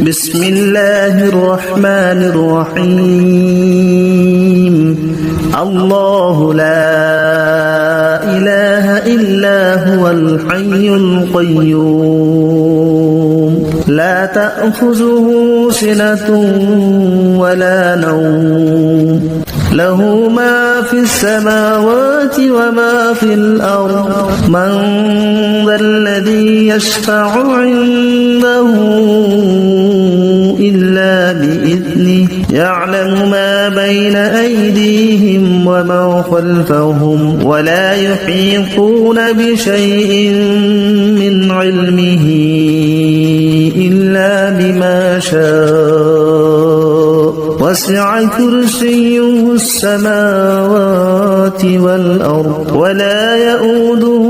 بسم الله الرحمن الرحيم الله لا إله إلا هو الحي القيوم لا تأخذه سنة ولا نوم له ما في السماوات وما في الأرض من ذا الذي يشفع عنده إلا بإذنه يعلم ما بين أيديهم وما خلفهم ولا يحيطون بشيء من علمه إلا بما شاء وسع كرسيه السماوات والأرض ولا يؤوده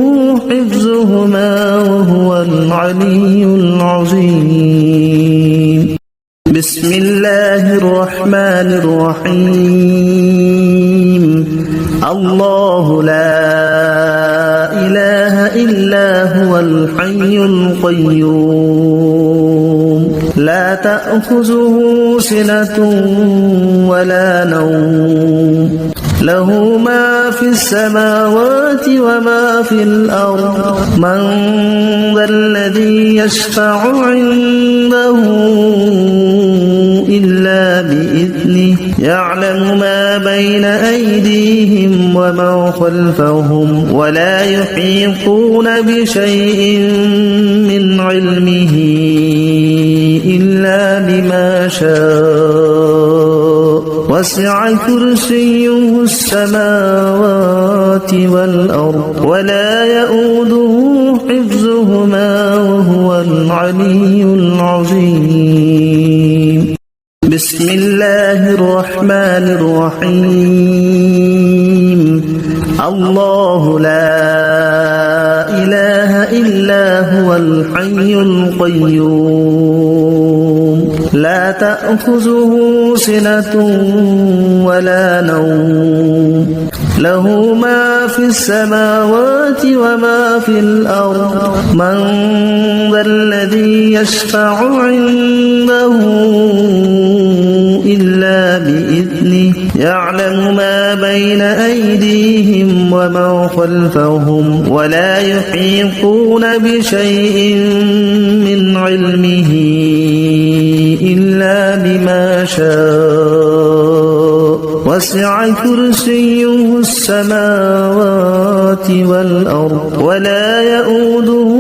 حفظهما وهو العلي العظيم بسم الله الرحمن الرحيم الله لا إله إلا هو الحي القيوم لا تأخذه سنة ولا نوم له ما في السماوات وما في الأرض من ذا الذي يشفع عنده إلا بإذنه يعلم ما بين أيديهم وما خلفهم ولا يحيطون بشيء من علمه إلا بما شاء وسع كرسيه السماوات والأرض ولا يؤوده حفظهما وهو العلي العظيم بسم الله الرحمن الرحيم الله لا إله إلا هو الحي القيوم لا تأخذه سنة ولا نوم له ما في السماوات وما في الأرض من ذا الذي يشفع عنده إلا بإذنه يعلم ما بين أيديهم وما خلفهم ولا يحيطون بشيء من علمه إلا بما شاء وسع كرسيه السماوات والأرض ولا يؤوده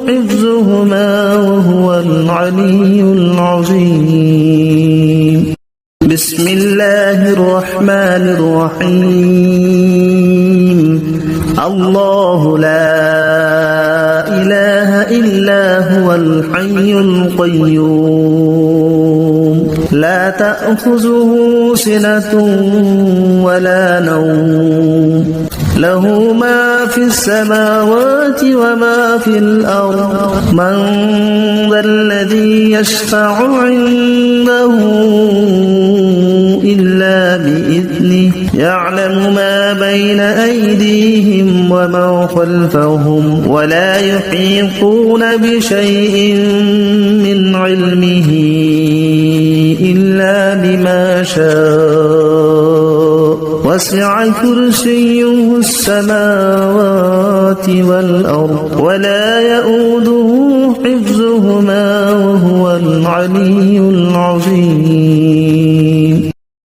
حفظهما وهو العلي العظيم بسم الله الرحمن الرحيم الله لا إله إلا هو الحي القيوم لا تأخذه سنة ولا نوم له ما في السماوات وما في الأرض من ذا الذي يشفع عنده إلا بإذنه يعلم ما بين أيديهم وما خلفهم ولا يحيطون بشيء من علمه إلا بما شاء وسع كرسيه السماوات والأرض ولا يؤوده حفظهما وهو العلي العظيم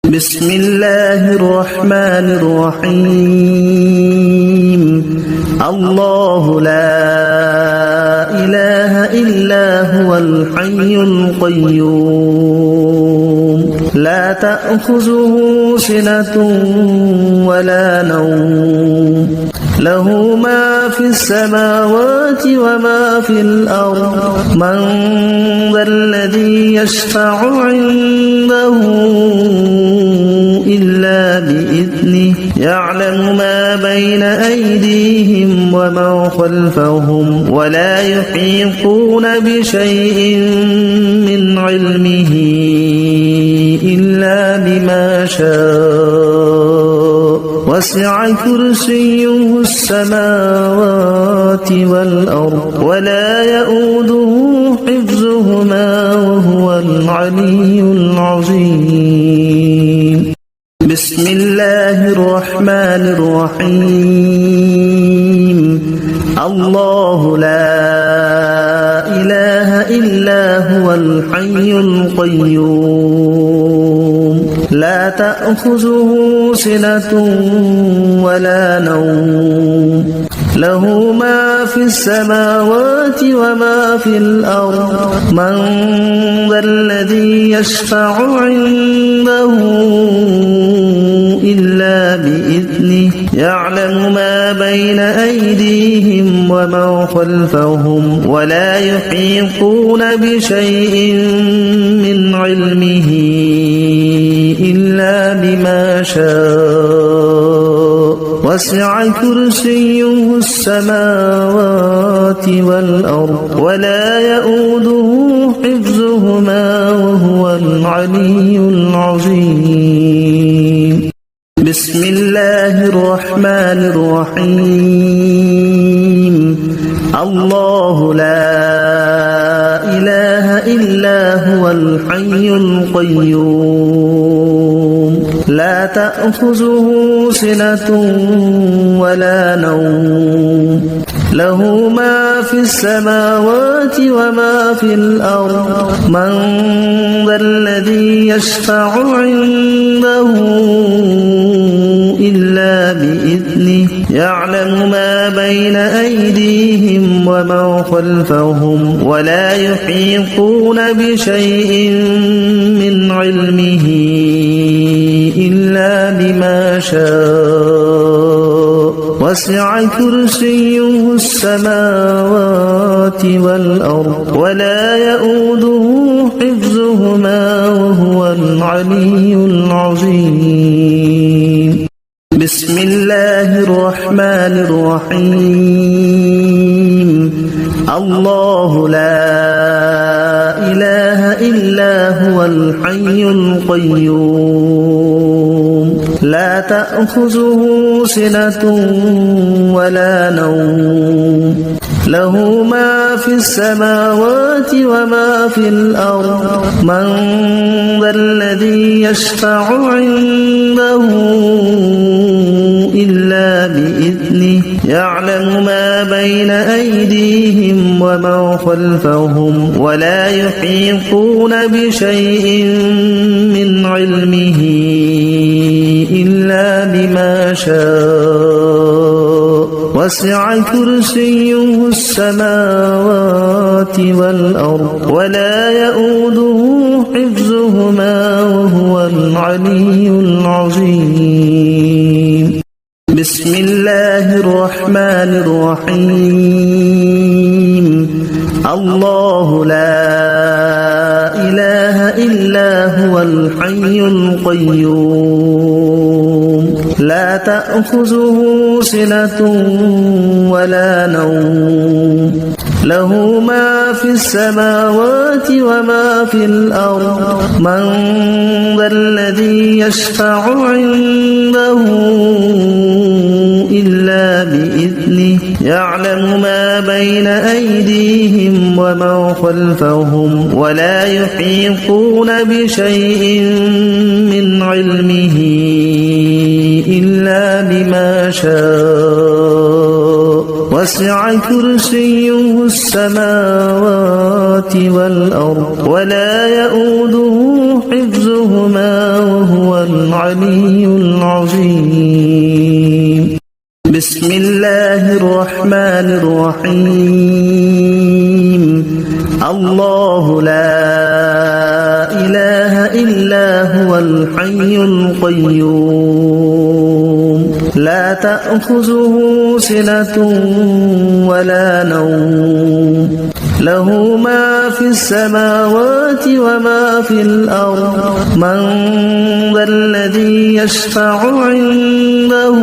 بسم الله الرحمن الرحيم الله لا إله إلا هو الحي القيوم لا تأخذه سنة ولا نوم له ما في السماوات وما في الأرض من ذا الذي يشفع عنده إلا بإذنه يعلم ما بين أيديهم وما خلفهم ولا يحيطون بشيء من علمه إلا بما شاء وسع كرسيه السماوات والأرض ولا يؤوده حفظهما وهو وهو العلي العظيم. بسم الله الرحمن الرحيم. الله لا إله إلا هو الحي القيوم لا تأخذه سنة ولا نوم له ما في السماوات وما في الأرض من ذا الذي يشفع عنده إلا بإذنه يعلم ما بين أيديهم وما خلفهم ولا يحيطون بشيء من علمه إلا بما شاء وسع كرسيه السماوات والأرض ولا يؤوده حفظهما وهو العلي العظيم. بسم الله الرحمن الرحيم. الله لا إله إلا هو الحي القيوم لا تأخذه سنة ولا نوم له ما في السماوات وما في الأرض من ذا الذي يشفع عنده إلا بإذنه يعلم ما بين أيديهم وما خلفهم ولا يحيطون بشيء من علمه إلا بما شاء وسع كرسيه السماوات والأرض ولا يؤوده حفظهما وهو العلي العظيم. بسم الله الرحمن الرحيم. الله لا إله إلا هو الحي القيوم لا تأخذه سنة ولا نوم له ما في السماوات وما في الأرض من ذا الذي يشفع عنده إلا بإذنه يعلم ما بين أيديهم وما خلفهم ولا يحيطون بشيء من علمه إلا بما شاء وسع كرسيه السماوات والأرض ولا يؤوده حفظهما وهو العلي العظيم. بسم الله الرحمن الرحيم. الله لا إله إلا هو الحي القيوم لا تأخذه سنة ولا نوم له ما في السماوات وما في الأرض من ذا الذي يشفع عنده إلا بإذنه يعلم ما بين أيديهم وما خلفهم ولا يحيطون بشيء من علمه إلا بما شاء وسع كرسيه السماوات والأرض ولا يؤوده حفظهما وهو العلي العظيم. بسم الله الرحمن الرحيم. الله لا إله إلا هو الحي القيوم لا تأخذه سنة ولا نوم له ما في السماوات وما في الأرض من ذا الذي يشفع عنده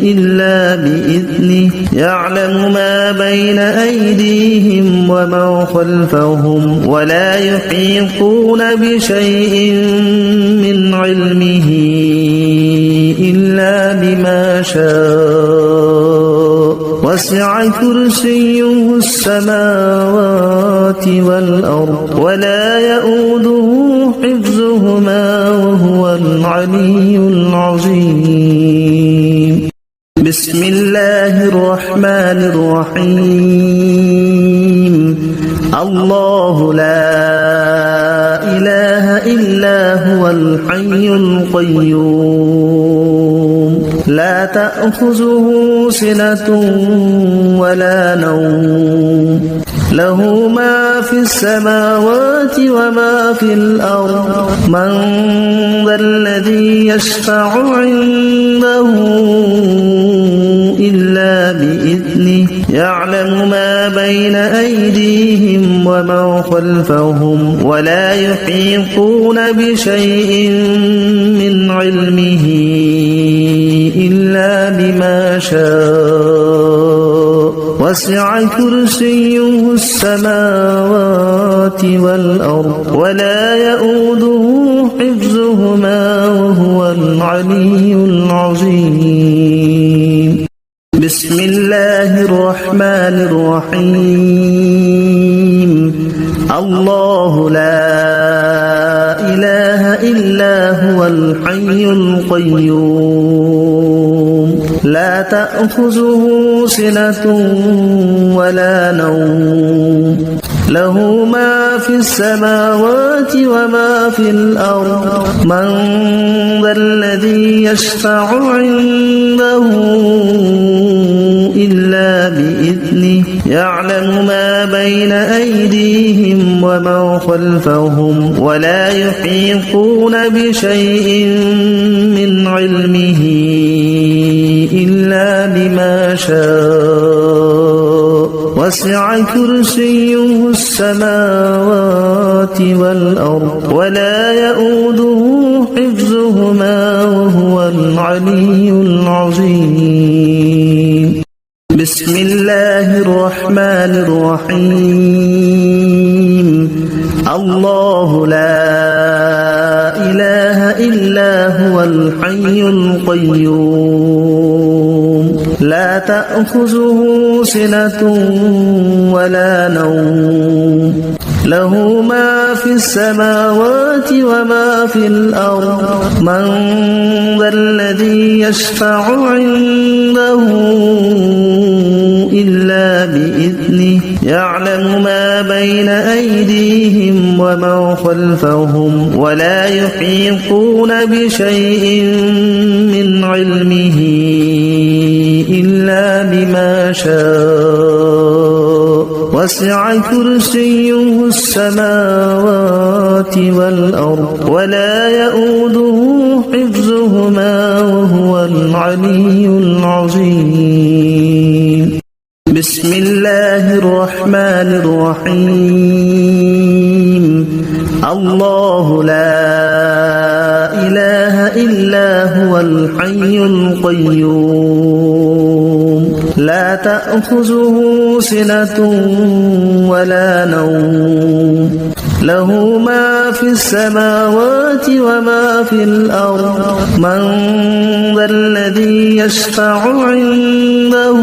إلا بإذنه يعلم ما بين أيديهم وما خلفهم ولا يحيطون بشيء من علمه إلا بما شاء وسع كرسيه السماوات والأرض ولا يؤوده حفظهما وهو العلي العظيم. بسم الله الرحمن الرحيم. الله لا إله إلا هو الحي القيوم لا تأخذه سنة ولا نوم له ما في السماوات وما في الأرض من ذا الذي يشفع عنده إلا بإذنه يعلم ما بين أيديهم وما خلفهم ولا يحيطون بشيء من علمه إلا بما شاء وسع كرسيه السماوات والأرض ولا يؤوده حفظهما وهو العلي العظيم. بسم الله الرحمن الرحيم. الله لا إله إلا هو الحي القيوم لا تأخذه سنة ولا نوم له ما في السماوات وما في الأرض من ذا الذي يشفع عنده إلا بإذنه يعلم ما بين أيديهم وما خلفهم ولا يحيطون بشيء من علمه إلا بما شاء وسع كرسيه السماوات والأرض ولا يؤوده حفظهما وهو العلي العظيم. بسم الله الرحمن الرحيم. الله لا إله إلا هو الحي القيوم لا تأخذه سنة ولا نوم له ما في السماوات وما في الأرض من ذا الذي يشفع عنده إلا بإذنه يعلم ما بين أيديهم وما خلفهم ولا يحيطون بشيء من علمه إلا بما شاء وسع كرسيه السماوات والأرض ولا يؤوده حفظهما وهو العلي العظيم. بسم الله الرحمن الرحيم. الله لا إله إلا هو الحي القيوم لا تأخذه سنة ولا نوم له ما في السماوات وما في الأرض من ذا الذي يشفع عنده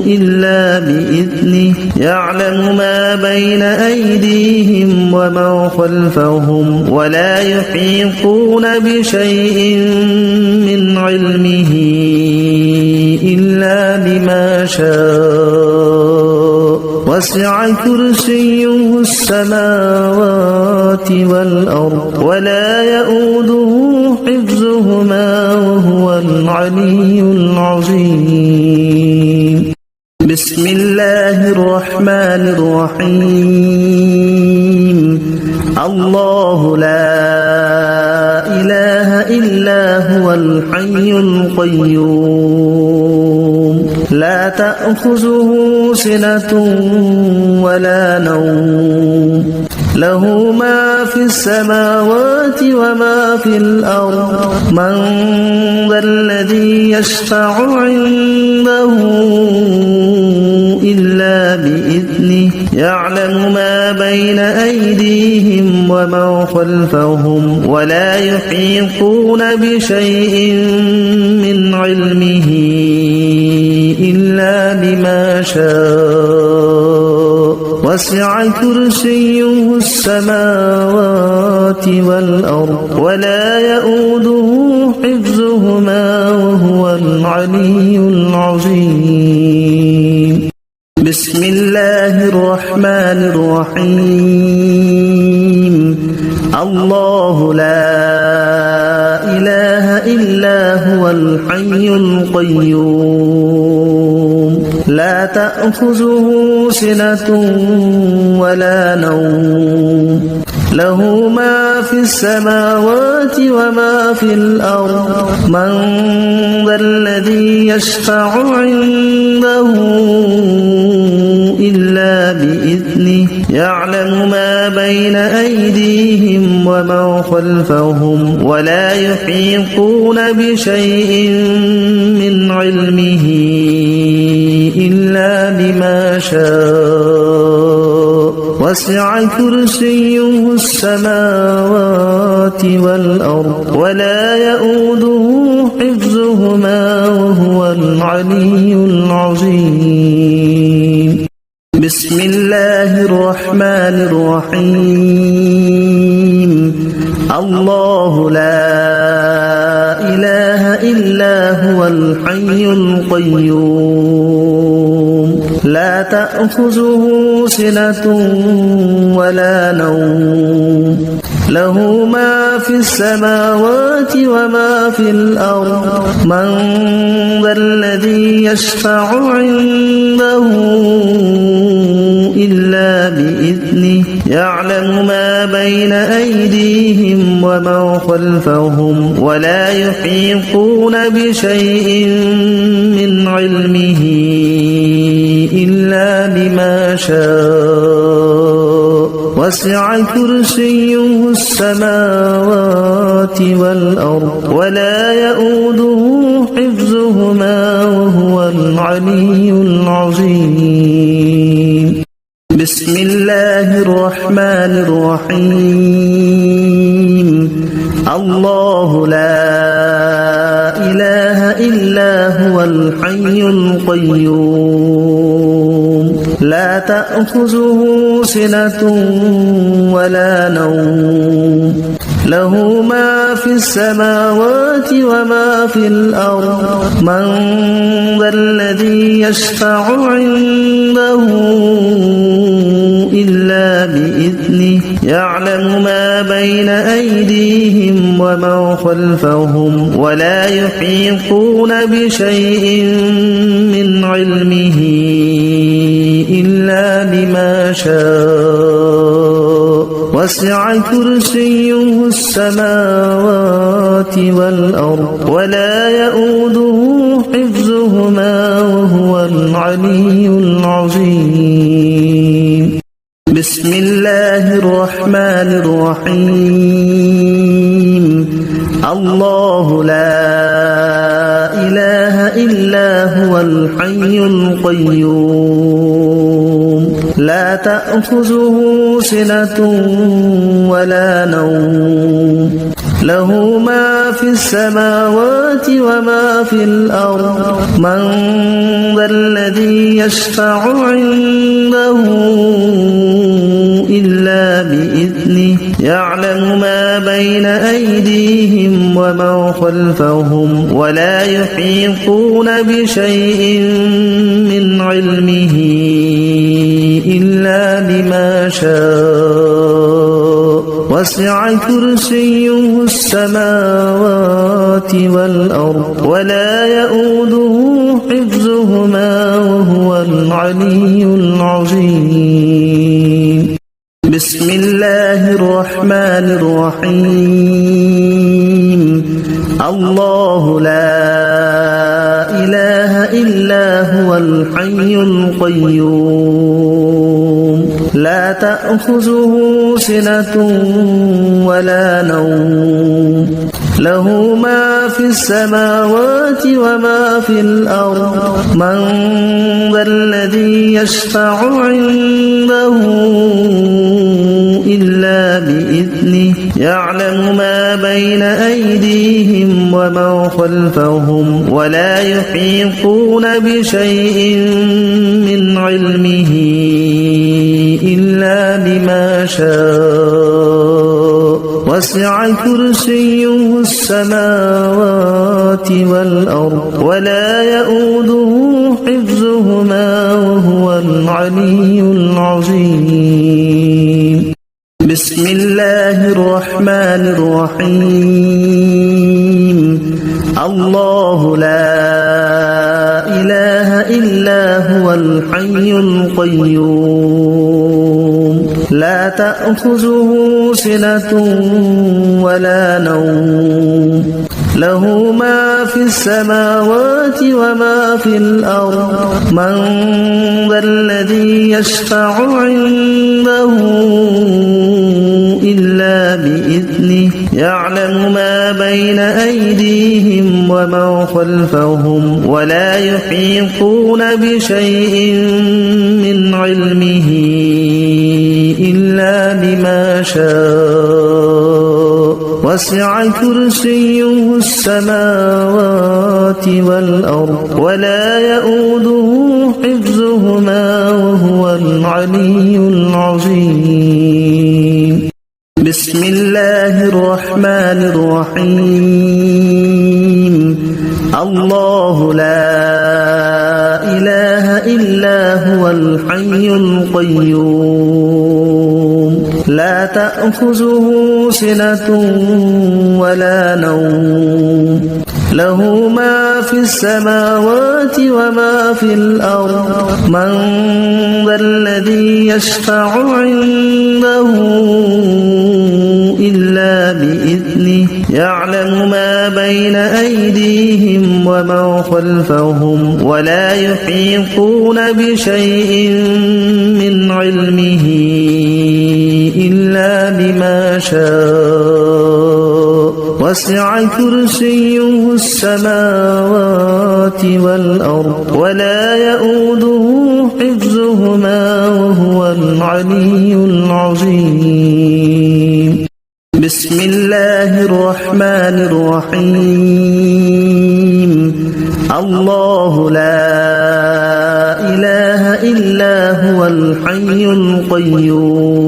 إلا بإذنه يعلم ما بين أيديهم وما خلفهم ولا يحيطون بشيء من علمه إلا بما شاء وسع كرسيه السماوات والأرض ولا يؤوده حفظهما وهو العلي العظيم. بسم الله الرحمن الرحيم. الله لا إله إلا هو الحي القيوم لا تأخذه سنة ولا نوم له ما في السماوات وما في الأرض من ذا الذي يشفع عنده إلا بإذنه يعلم ما بين أيديهم وما خلفهم ولا يحيطون بشيء من علمه شاء وسع كرسيه السماوات والأرض ولا يؤوده حفظهما وهو العلي العظيم بسم الله الرحمن الرحيم الله لا إله إلا هو الحي القيوم لا تأخذه سنة ولا نوم له ما في السماوات وما في الأرض من ذا الذي يشفع عنده إلا بإذنه يعلم ما بين أيديهم وما خلفهم ولا يحيطون بشيء من علمه إلا بما شاء وسع كرسيه السماوات والأرض ولا يؤوده حفظهما وهو العلي العظيم بسم الله الرحمن الرحيم الله لا إله إلا هو الحي القيوم لا تأخذه سنة ولا نوم له ما في السماوات وما في الأرض من ذا الذي يشفع عنده إلا بإذنه يعلم ما بين أيديهم وما خلفهم ولا يحيطون بشيء من علمه إلا بما شاء وسع كرسيه السماوات والأرض ولا يؤوده حفظهما وهو العلي العظيم بسم الله الرحمن الرحيم الله لا إله إلا هو الحي القيوم لا تأخذه سنة ولا نوم له ما في السماوات وما في الأرض من ذا الذي يشفع عنده إلا بإذنه يعلم ما بين أيديهم وما خلفهم ولا يحيطون بشيء من علمه إلا بما شاء وسع كرسيه السماوات والأرض ولا يؤوده حفظهما وهو العلي العظيم بسم الله الرحمن الرحيم الله لا إله إلا هو الحي القيوم لا تأخذه سنة ولا نوم له ما في السماوات وما في الأرض من ذا الذي يشفع عنده إلا بإذنه يعلم ما بين أيديهم وما خلفهم ولا يحيطون بشيء من علمه إلا بما شاء وسع كرسيه السماوات والأرض ولا يؤوده حفظهما وهو العلي العظيم بسم الله الرحمن الرحيم الله لا إله إلا هو الحي القيوم لا تأخذه سنة ولا نوم له ما في السماوات وما في الأرض من ذا الذي يشفع عنده إلا بإذنه يعلم ما بين أيديهم ومن خلفهم ولا يحيطون بشيء من علمه إلا بما شاء وسع كرسيه السماوات والأرض ولا يؤوده حفظهما وهو العلي العظيم. بسم الله الرحمن الرحيم. الله لا إله إلا هو الحي القيوم لا تأخذه سنة ولا نوم له ما في السماوات وما في الأرض من ذا الذي يشفع عنده إلا بإذنه يعلم ما بين أيديهم ومن خلفهم ولا يحيطون بشيء من علمه إلا بما شاء وسع كرسيه السماوات والأرض ولا يؤوده حفظهما وهو العلي العظيم. بسم الله الرحمن الرحيم. الله لا إله إلا هو الحي القيوم لا تأخذه سنة ولا نوم له ما في السماوات وما في الأرض من ذا الذي يشفع عنده إلا بإذنه يعلم ما بين أيديهم ومن خلفهم ولا يحيطون بشيء من علمه إلا بما شاء وسع كرسيه السماوات والأرض ولا يؤوده حفظهما وهو العلي العظيم. بسم الله الرحمن الرحيم. الله لا إله إلا هو الحي القيوم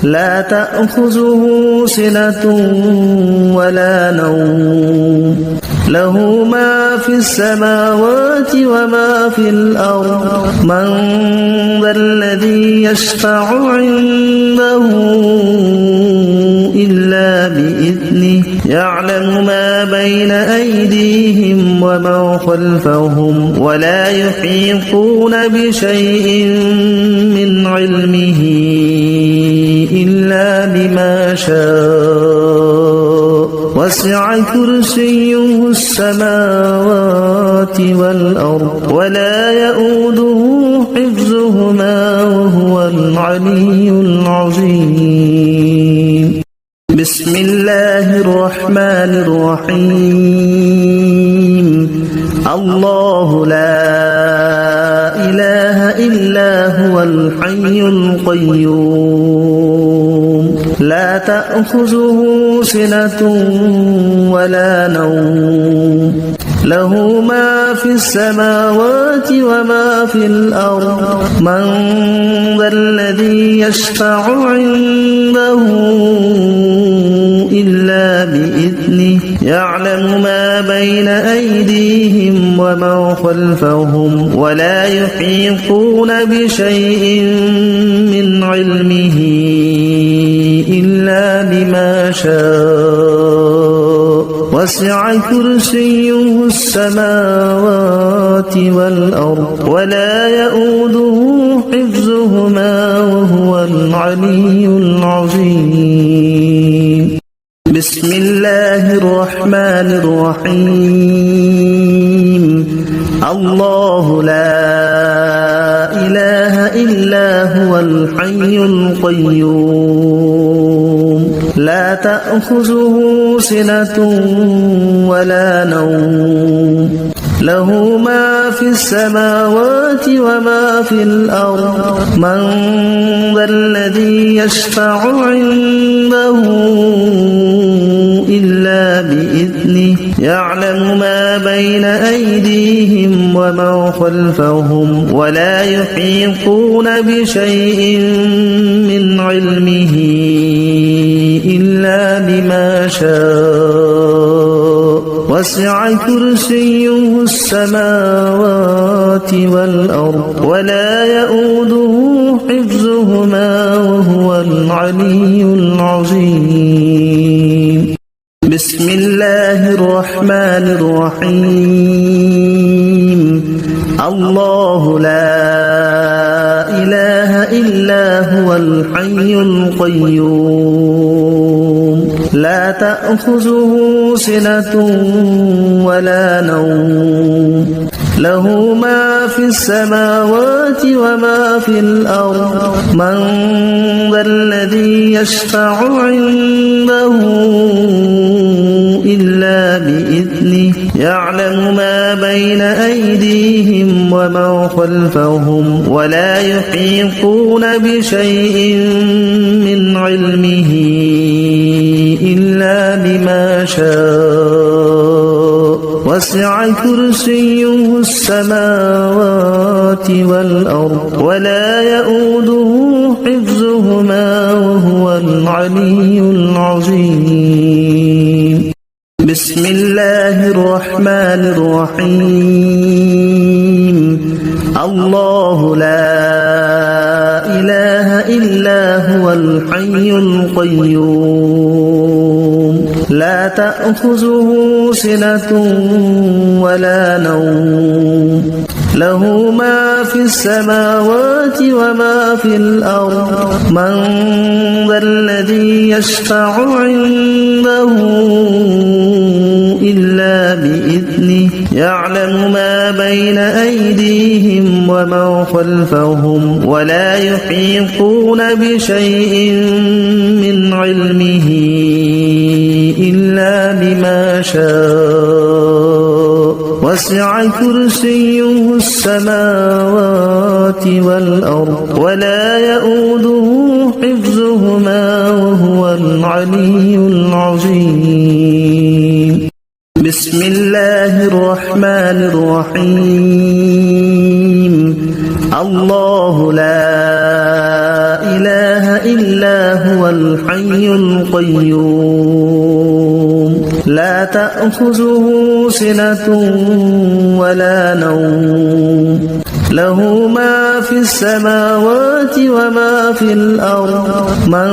لا تأخذه سنة ولا نوم له ما في السماوات وما في الأرض من ذا الذي يشفع عنده إلا بإذنه يعلم ما بين أيديهم ومن خلفهم ولا يحيطون بشيء من علمه إلا بما شاء وسع كرسيه السماوات والأرض ولا يؤوده حفظهما وهو العلي العظيم. بسم الله الرحمن الرحيم. الله لا إله إلا هو الحي القيوم لا تأخذه سنة ولا نوم له ما في السماوات وما في الأرض من ذا الذي يشفع عنده إلا بإذنه يعلم ما بين أيديهم ومن خلفهم ولا يحيطون بشيء من علمه إلا بما شاء وسع كرسيه السماوات والأرض ولا يؤوده حفظهما وهو العلي العظيم. بسم الله الرحمن الرحيم. الله لا إله إلا هو الحي القيوم لا تأخذه سنة ولا نوم له ما في السماوات وما في الأرض من ذا الذي يشفع عنده إلا بإذنه يعلم ما بين أيديهم وما خلفهم ولا يحيطون بشيء من علمه إلا بما شاء وسع كرسيه السماوات والأرض ولا يؤوده حفظهما وهو العلي العظيم بسم الله الرحمن الرحيم الله لا إله إلا هو الحي القيوم لا تأخذه سنة ولا نوم له ما في السماوات وما في الأرض من ذا الذي يشفع عنده إلا بإذنه يعلم ما بين أيديهم وما خلفهم ولا يحيطون بشيء من علمه إلا بما شاء وسع كرسيه السماوات والأرض ولا يؤوده حفظهما وهو العلي العظيم بسم الله الرحمن الرحيم الله لا إله إلا هو الحي القيوم لا تأخذه سنة ولا نوم له ما في السماوات وما في الأرض من ذا الذي يشفع عنده إلا بإذنه يعلم ما بين أيديهم وما خلفهم ولا يحيطون بشيء من علمه إلا بما شاء وسع كرسيه السماوات والأرض ولا يؤوده حفظهما وهو العلي العظيم بسم الله الرحمن الرحيم الله لا إله إلا هو الحي القيوم لا تأخذه سنة ولا نوم له ما في السماوات وما في الأرض من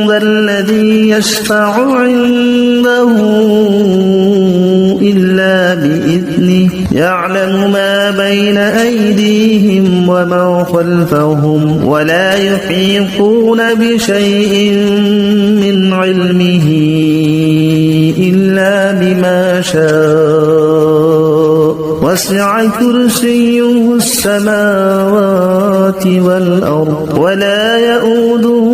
ذا الذي يشفع عنده إلا بإذنه يعلم ما بين أيديهم وما خلفهم ولا يحيطون بشيء من علمه إلا بما شاء وسع كرسيه السماوات والأرض ولا يؤوده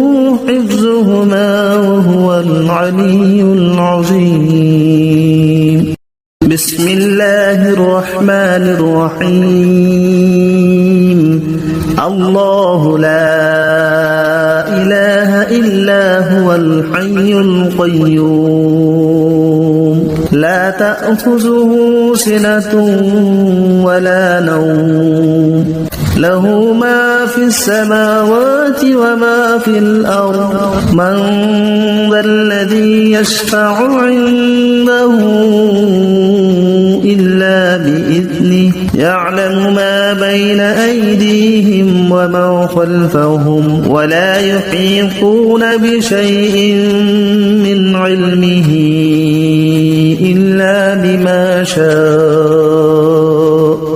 حفظهما وهو العلي العظيم بسم الله الرحمن الرحيم الله لا إله إلا هو الحي القيوم لا تأخذه سنة ولا نوم له ما في السماوات وما في الأرض من ذا الذي يشفع عنده إلا بإذنه يعلم ما بين أيديهم وما خلفهم ولا يحيطون بشيء من علمه إلا بما شاء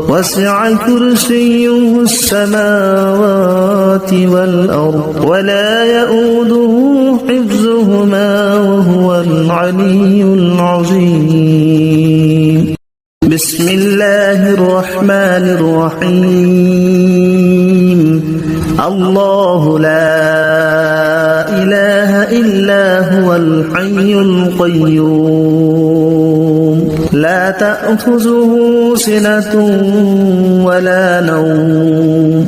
وسع كرسيه السماوات والأرض ولا يؤوده حفظهما وهو العلي العظيم بسم الله الرحمن الرحيم الله لا إله إلا هو الحي القيوم لا تأخذه سنة ولا نوم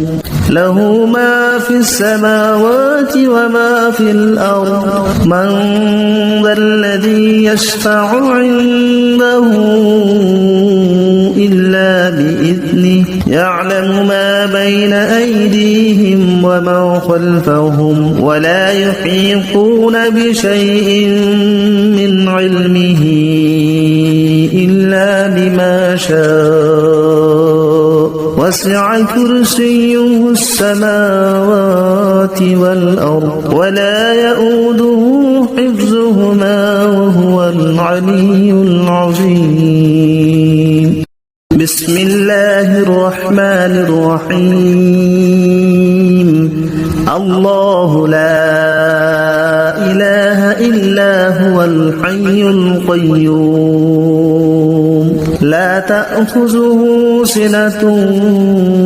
له ما في السماوات وما في الأرض من ذا الذي يشفع عنده إلا بإذنه يعلم ما بين أيديهم وما خلفهم ولا يحيطون بشيء من علمه إلا بما شاء وسع كرسيه السماوات والأرض ولا يؤوده حفظهما وهو العلي العظيم بسم الله الرحمن الرحيم الله لا إله إلا هو الحي القيوم لا تأخذه سنة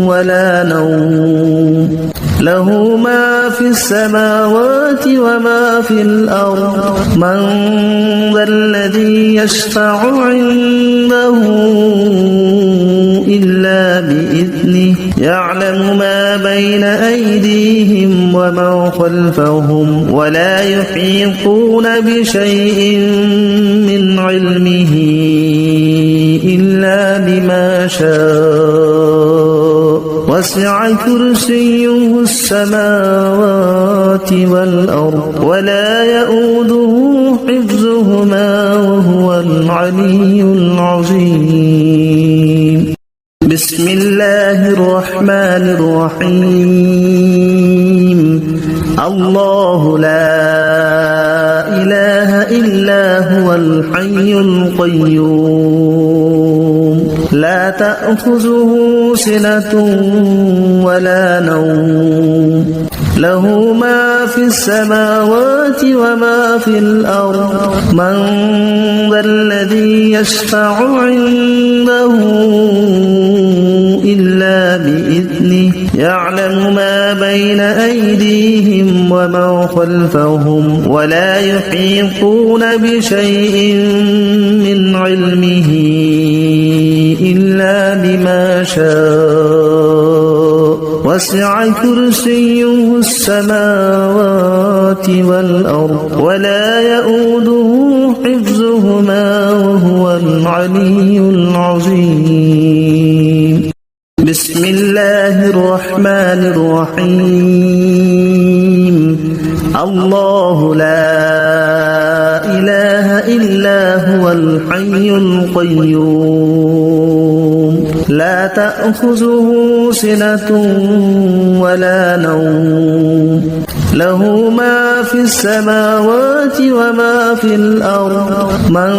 ولا نوم له ما في السماوات وما في الأرض من ذا الذي يشفع عنده إلا بإذنه يعلم ما بين أيديهم وما خلفهم ولا يحيطون بشيء من علمه إلا بما شاء وسع كرسيه السماوات والأرض ولا يؤوده حفظهما وهو العلي العظيم بسم الله الرحمن الرحيم الله لا إله إلا هو الحي القيوم لا تأخذه سنة ولا نوم له ما في السماوات وما في الأرض من ذا الذي يشفع عنده إلا بإذنه يعلم ما بين أيديهم وما خلفهم ولا يحيطون بشيء من علمه إلا بما شاء وسع كرسيه السماوات والأرض ولا يؤوده حفظهما وهو العلي العظيم بسم الله الرحمن الرحيم الله لا إله إلا هو الحي القيوم لا تأخذه سنة ولا نوم له ما في السماوات وما في الأرض من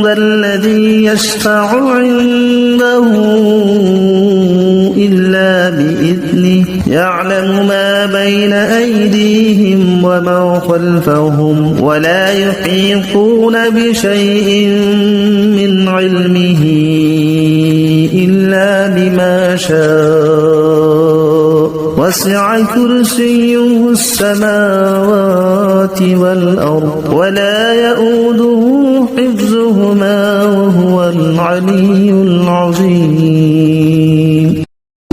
ذا الذي يشفع عنده إلا بإذنه يعلم ما بين أيديهم وما خلفهم ولا يحيطون بشيء من علمه إلا بما شاء وسع كرسيه السماوات والأرض ولا يؤوده حفظهما وهو العلي العظيم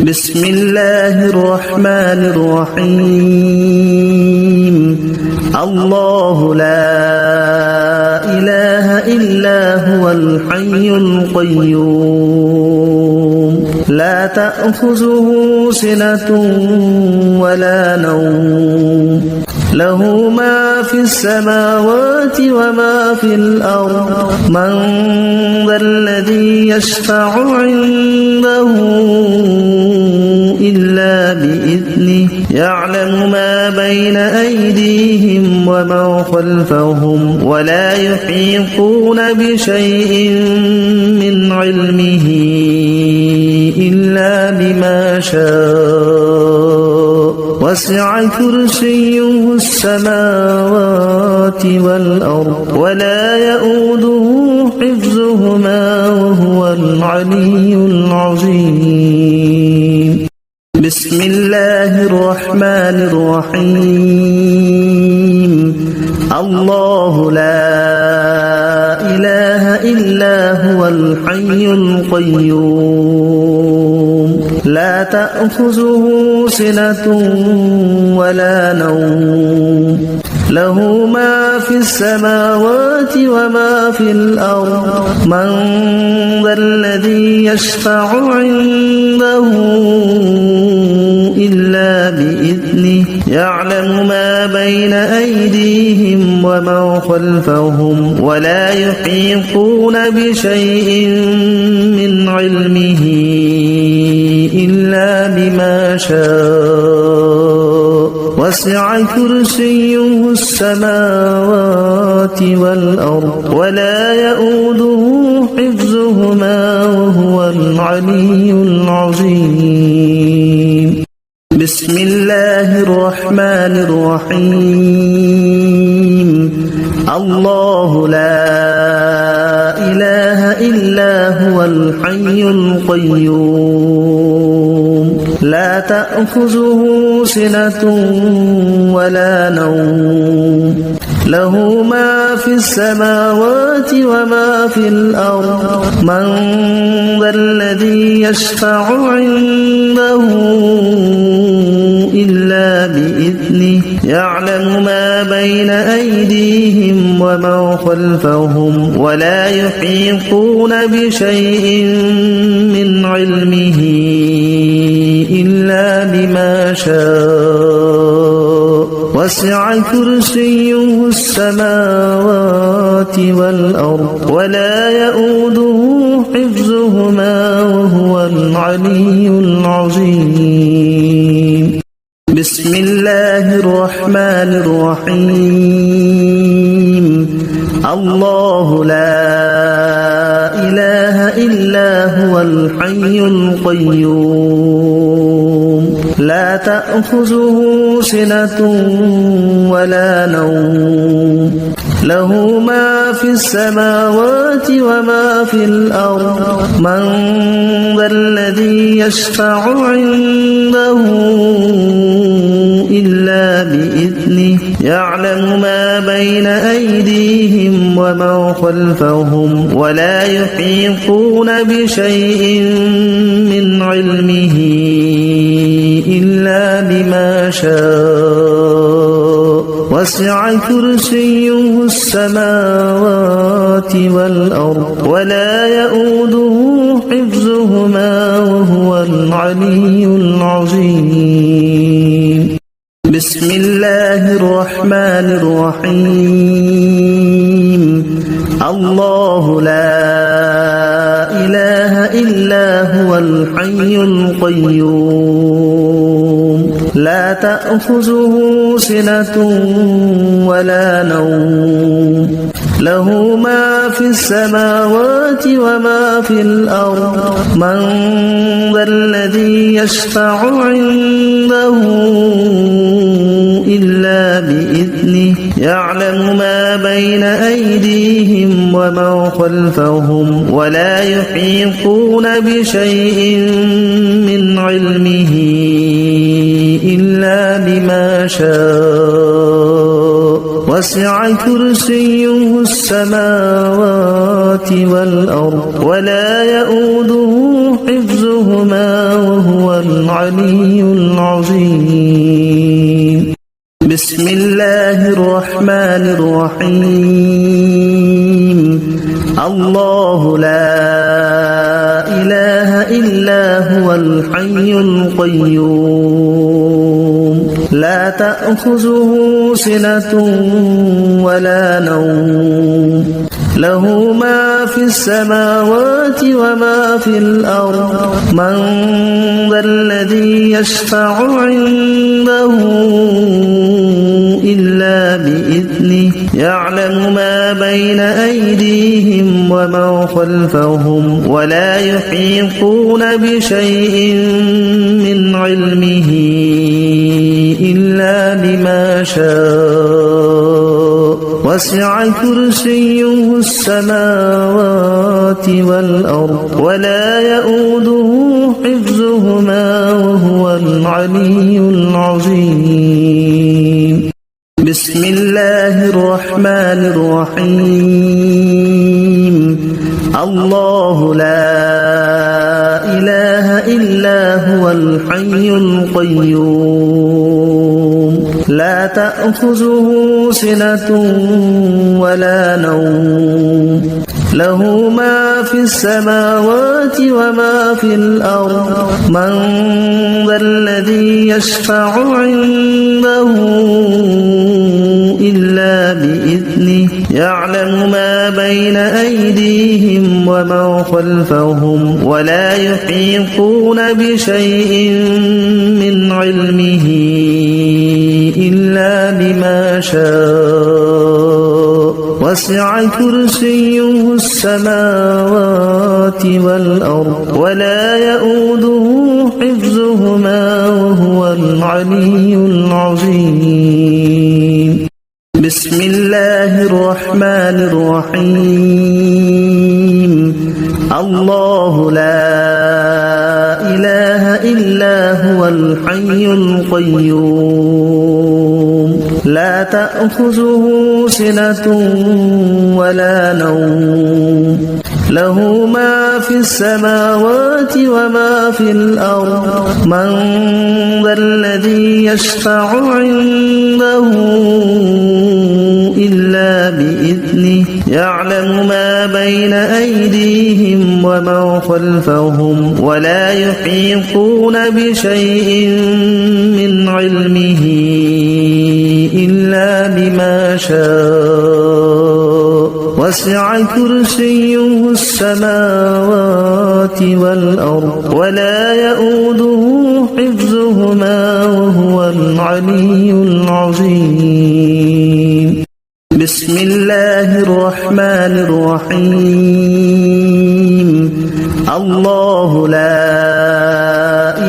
بسم الله الرحمن الرحيم الله لا إله إلا هو الحي القيوم لا تأخذه سنة ولا نوم له ما في السماوات وما في الأرض من ذا الذي يشفع عنده إلا بإذنه يعلم ما بين أيديهم وما خلفهم ولا يحيطون بشيء من علمه إلا بما شاء وسع كرسيه السماوات والأرض ولا يؤوده حفظهما وهو العلي العظيم بسم الله الرحمن الرحيم الله لا إله إلا هو الحي القيوم لا تأخذه سنة ولا نوم له ما في السماوات وما في الأرض من ذا الذي يشفع عنده إلا بإذنه يعلم ما بين أيديهم وما خلفهم ولا يحيطون بشيء من علمه إلا بما شاء وسع كرسيه السماوات والأرض ولا يؤوده حفظهما وهو العلي العظيم بسم الله الرحمن الرحيم الله لا إله إلا هو الحي القيوم لا تأخذه سنة ولا نوم له ما في السماوات وما في الأرض من ذا الذي يشفع عنده إلا بإذنه يعلم ما بين أيديهم وما خلفهم ولا يحيطون بشيء من علمه إلا بما شاء وسع كرسيه السماوات والأرض ولا يؤوده حفظهما وهو العلي العظيم بسم الله الرحمن الرحيم الله لا إله إلا هو الحي القيوم لا تأخذه سنة ولا نوم له ما في السماوات وما في الأرض من ذا الذي يشفع عنده إلا بإذنه يعلم ما بين أيديهم وما خلفهم ولا يحيطون بشيء من علمه إلا بما شاء وسع كرسيه السماوات والأرض ولا يؤوده حفظهما وهو العلي العظيم بسم الله الرحمن الرحيم الله لا إله إلا هو الحي القيوم لا تأخذه سنة ولا نوم له ما في السماوات وما في الأرض من ذا الذي يشفع عنده إلا بإذنه يعلم ما بين أيديهم وما خلفهم ولا يحيطون بشيء من علمه إلا بما شاء وسع كرسيه السماوات والأرض ولا يؤوده حفظهما وهو العلي العظيم بسم الله الرحمن الرحيم الله لا إله إلا هو الحي القيوم لا تأخذه سنة ولا نوم له ما في السماوات وما في الأرض من ذا الذي يشفع عنده إلا بإذنه يعلم ما بين أيديهم وما خلفهم ولا يحيطون بشيء من علمه إلا بما شاء وسع كرسيه السماوات والأرض ولا يؤوده حفظهما وهو العلي العظيم بسم الله الرحمن الرحيم الله لا إله إلا هو الحي القيوم لا تأخذه سنة ولا نوم له ما في السماوات وما في الأرض من ذا الذي يشفع عنده إلا بإذنه يعلم ما بين أيديهم وما خلفهم ولا يحيطون بشيء من علمه إلا بما شاء وسع كرسيه السماوات والأرض ولا يؤوده حفظهما وهو العلي العظيم بسم الله الرحمن الرحيم الله لا إله إلا هو الحي القيوم لا تأخذه سنة ولا نوم له ما في السماوات وما في الأرض من ذا الذي يشفع عنده إلا بإذنه يعلم ما بين أيديهم وما خلفهم ولا يحيطون بشيء من علمه إلا بما شاء وسع كرسيه السماوات والأرض ولا يؤوده حفظهما وهو العلي العظيم بسم الله الرحمن الرحيم الله لا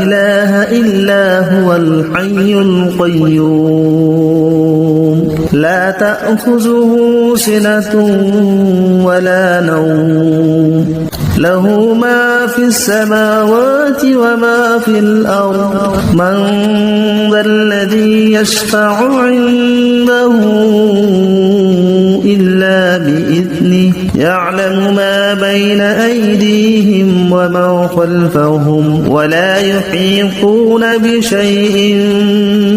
إله إلا هو الحي القيوم لا تأخذه سنة ولا نوم له ما في السماوات وما في الأرض من ذا الذي يشفع عنده إلا بإذنه يعلم ما بين أيديهم وما خلفهم ولا يحيطون بشيء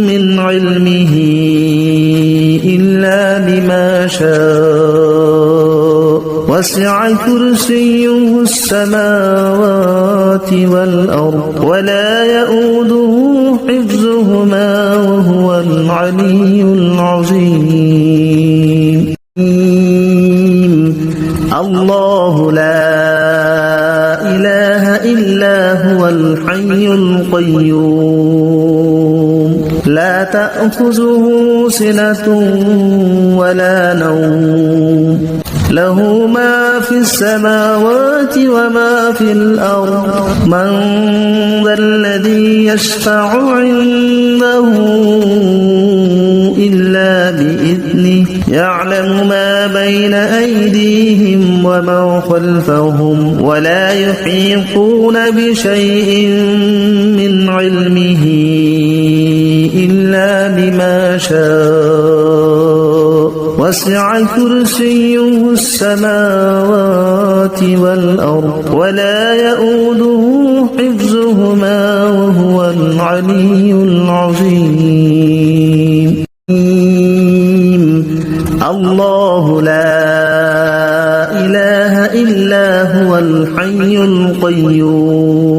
من علمه إلا بما شاء وسع كرسيه السماوات والأرض ولا يؤوده حفظهما وهو العلي العظيم الله لا إله إلا هو الحي القيوم لا تأخذه سنة ولا نوم له ما في السماوات وما في الأرض من ذا الذي يشفع عنده إلا بإذنه يعلم ما بين أيديهم وما خلفهم ولا يحيطون بشيء من علمه إلا بما شاء وسع كرسيه السماوات والأرض ولا يؤوده حفظهما وهو العلي العظيم الله لا إله إلا هو الحي القيوم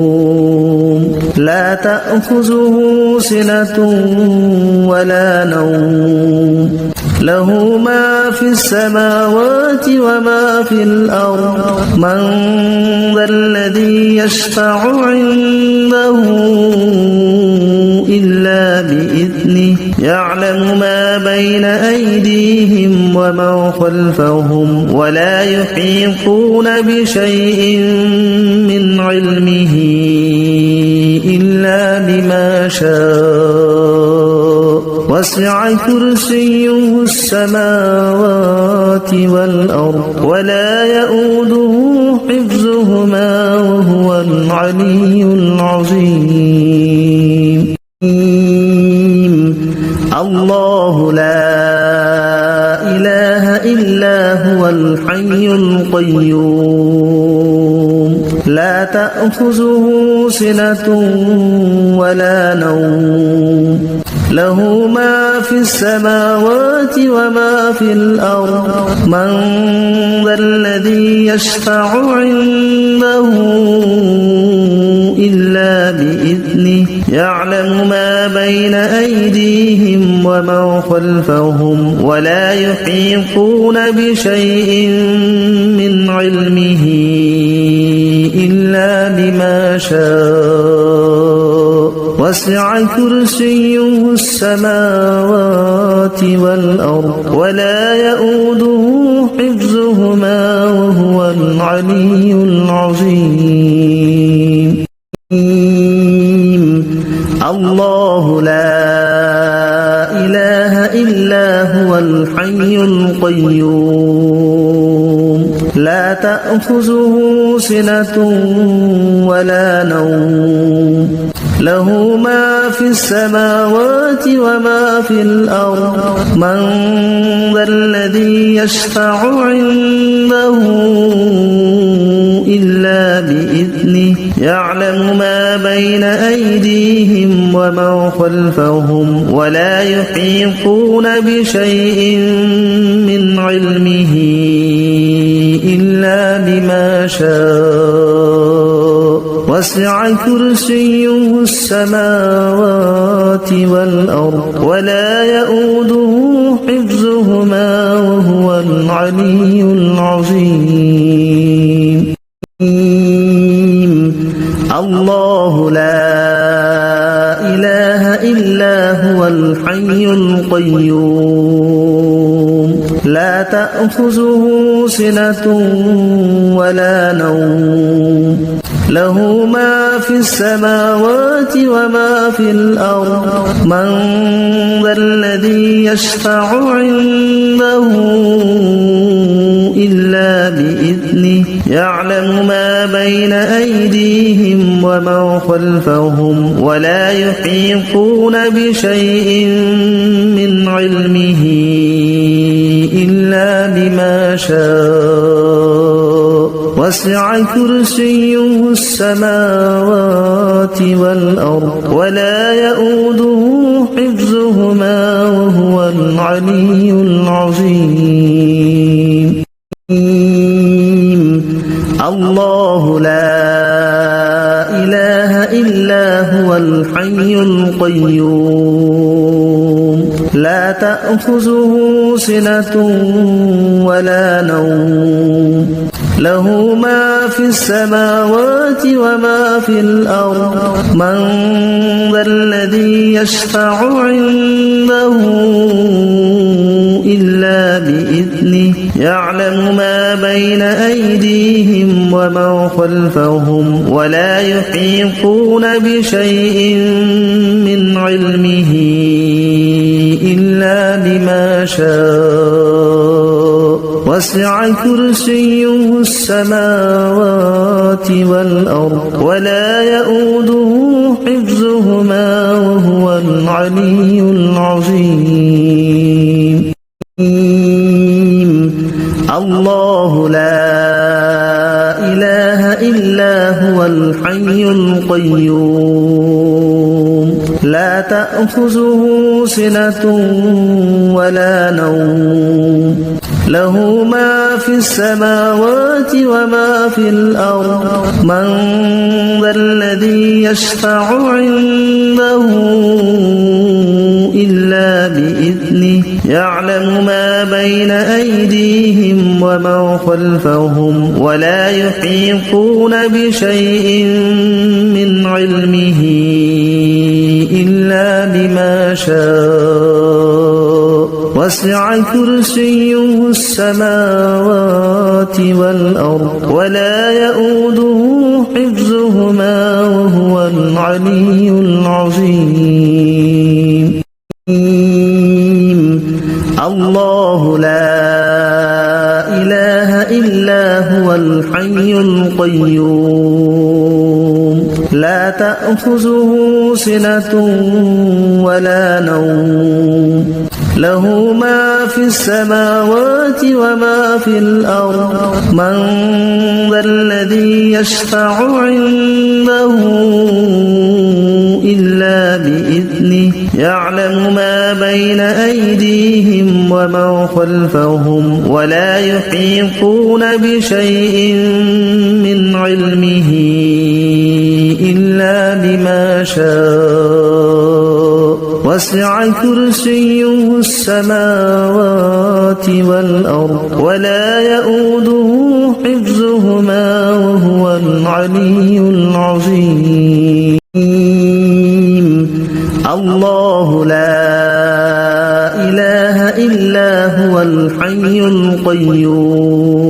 لا تأخذه سنة ولا نوم له ما في السماوات وما في الأرض من ذا الذي يشفع عنده إلا بإذنه يعلم ما بين أيديهم وما خلفهم ولا يحيطون بشيء من علمه إلا بما شاء وسع كرسيه السماوات والأرض ولا يؤوده حفظهما وهو العلي العظيم الله لا إله إلا هو الحي القيوم لا تأخذه سنة ولا نوم له ما في السماوات وما في الأرض من ذا الذي يشفع عنده إلا بإذنه يعلم ما بين أيديهم وما خلفهم ولا يحيطون بشيء من علمه إلا بما شاء وسع كرسيه السماوات والأرض ولا يؤوده حفظهما وهو العلي العظيم الله لا إله إلا هو الحي القيوم لا تأخذه سنة ولا نوم له ما في السماوات وما في الأرض من ذا الذي يشفع عنده إلا بإذنه يعلم ما بين أيديهم وما خلفهم ولا يحيطون بشيء من علمه إلا بما شاء وسع كرسيه السماوات والأرض ولا يؤوده حفظهما وهو العلي العظيم الله لا إله إلا هو الحي القيوم لا تأخذه سنة ولا نوم له ما في السماوات وما في الأرض من ذا الذي يشفع عنده إلا بإذنه يعلم ما بين أيديهم وما خلفهم ولا يحيطون بشيء من علمه إلا بما شاء وسع كرسيه السماوات والأرض ولا يؤوده حفظهما وهو العلي العظيم الله لا إله إلا هو الحي القيوم لا تأخذه سنة ولا نوم له ما في السماوات وما في الأرض من ذا الذي يشفع عنده إلا بإذنه يعلم ما بين أيديهم وما خلفهم ولا يحيطون بشيء من علمه إلا بما شاء وسع كرسيه السماوات والأرض ولا يؤوده حفظهما وهو العلي العظيم الله لا إله إلا هو الحي القيوم لا تأخذه سنة ولا نوم له ما في السماوات وما في الأرض من ذا الذي يشفع عنده إلا بإذنه يعلم ما بين أيديهم وما خلفهم ولا يحيطون بشيء من علمه إلا بما شاء وسع كرسيه السماوات والأرض ولا يؤوده حفظهما وهو العلي العظيم الله لا إله إلا هو الحي القيوم لا تأخذه سنة ولا نوم له ما في السماوات وما في الأرض من ذا الذي يشفع عنده إلا بإذنه يعلم ما بين أيديهم وما خلفهم ولا يحيطون بشيء من علمه إلا بما شاء وسع كرسيه السماوات والأرض ولا يؤوده حفظهما وهو العلي العظيم الله لا إله إلا هو الحي القيوم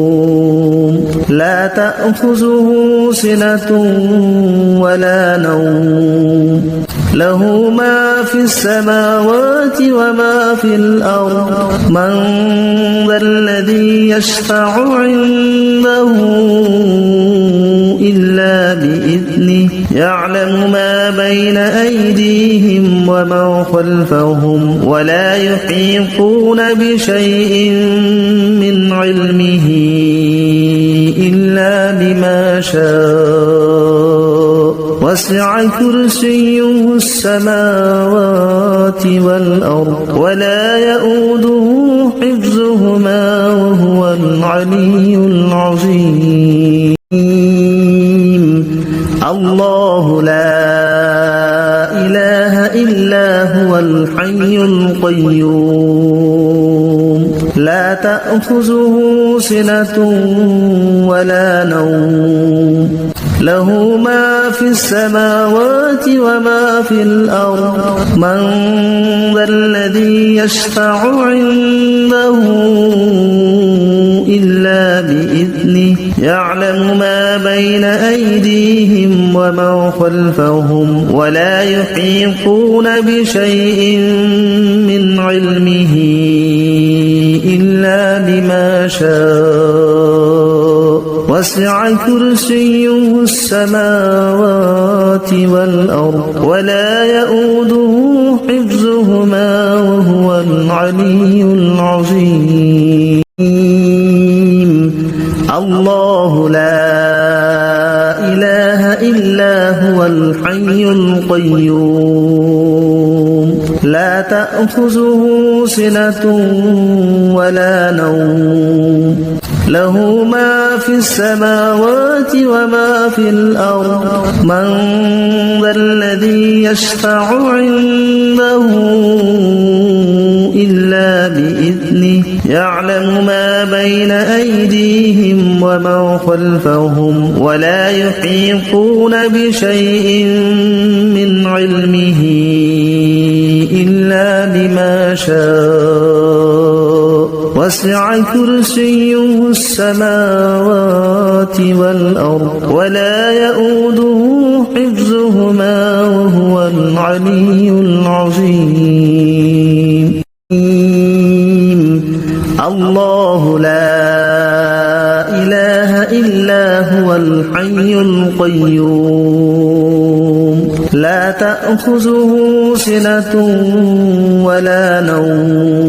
لا تأخذه سنة ولا نوم له ما في السماوات وما في الأرض من ذا الذي يشفع عنده إلا بإذنه يعلم ما بين أيديهم وما خلفهم ولا يحيطون بشيء من علمه إلا بما شاء وسع كرسيه السماوات والأرض ولا يؤوده حفظهما وهو العلي العظيم الله لا إله إلا هو الحي القيوم لا تأخذه سنة ولا نوم له ما في السماوات وما في الأرض من ذا الذي يشفع عنده إلا بإذنه يعلم ما بين أيديهم وما خلفهم ولا يحيطون بشيء من علمه إلا بما شاء وسع كرسيه السماوات والأرض ولا يؤوده حفظهما وهو العلي العظيم الله لا إله إلا هو الحي القيوم لا تأخذه سنة ولا نوم له ما في السماوات وما في الأرض من ذا الذي يشفع عنده إلا بإذنه يعلم ما بين أيديهم وما خلفهم ولا يحيطون بشيء من علمه إلا بما شاء وسع كرسيه السماوات والأرض ولا يؤوده حفظهما وهو العلي العظيم الله لا إله إلا هو الحي القيوم لا تأخذه سنة ولا نوم